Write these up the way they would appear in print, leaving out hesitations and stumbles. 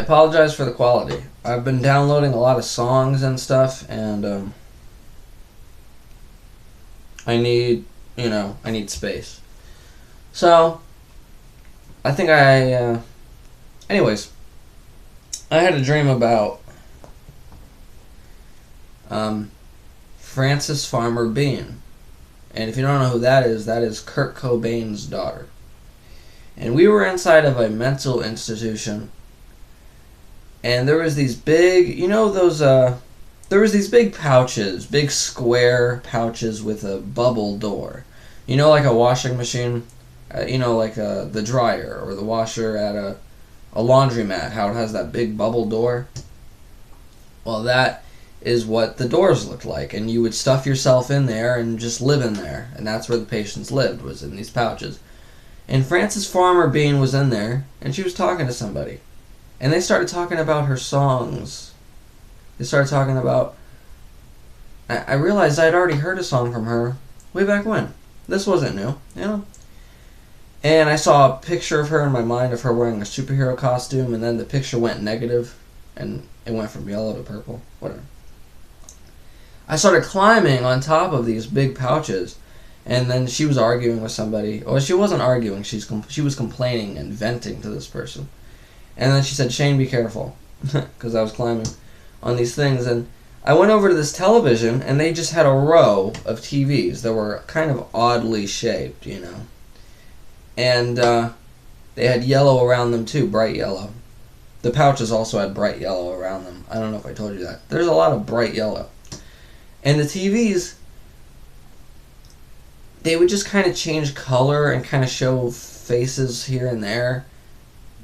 apologize for the quality. I've been downloading a lot of songs and stuff, and I need, I need space. So, I think anyways, I had a dream about Frances Farmer Bean. And if you don't know who that is Kurt Cobain's daughter. And we were inside of a mental institution, and there was these big, there was these big pouches, big square pouches with a bubble door. Like a washing machine, like the dryer or the washer at a laundromat, how it has that big bubble door. Well, that is what the doors looked like, and you would stuff yourself in there and just live in there, and that's where the patients lived, was in these pouches. And Frances Farmer Bean was in there, and she was talking to somebody, and they started talking about her songs. They started talking about, I realized I'd already heard a song from her way back when. This wasn't new, And I saw a picture of her in my mind of her wearing a superhero costume, and then the picture went negative, and it went from yellow to purple, whatever. I started climbing on top of these big pouches, and then she was arguing with somebody. Or she wasn't arguing, she was complaining and venting to this person. And then she said, "Shane, be careful," because I was climbing on these things. And I went over to this television, and they just had a row of TVs that were kind of oddly shaped, And they had yellow around them too, bright yellow. The pouches also had bright yellow around them. I don't know if I told you that. There's a lot of bright yellow. And the TVs, they would just kind of change color and kind of show faces here and there.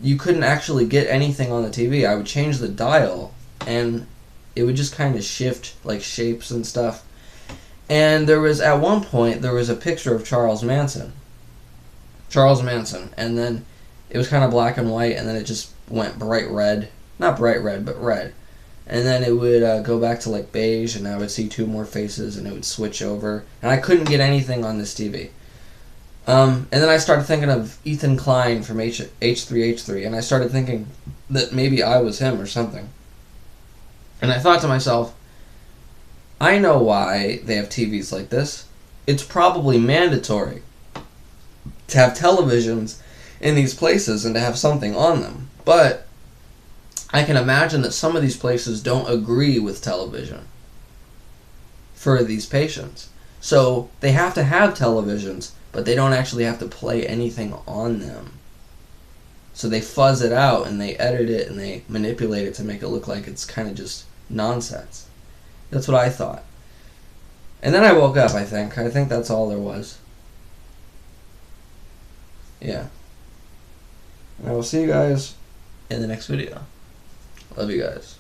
You couldn't actually get anything on the TV. I would change the dial, and it would just kind of shift, like, shapes and stuff. And at one point, there was a picture of Charles Manson. And then it was kind of black and white, and then it just went bright red. Not bright red, but red. And then it would go back to like beige, and I would see two more faces, and it would switch over. And I couldn't get anything on this TV. And then I started thinking of Ethan Klein from H3H3, and I started thinking that maybe I was him or something. And I thought to myself, I know why they have TVs like this. It's probably mandatory to have televisions in these places and to have something on them. But I can imagine that some of these places don't agree with television for these patients. So they have to have televisions, but they don't actually have to play anything on them. So they fuzz it out, and they edit it, and they manipulate it to make it look like it's kind of just nonsense. That's what I thought. And then I woke up, I think. I think that's all there was. Yeah. And I will see you guys in the next video. Love you guys.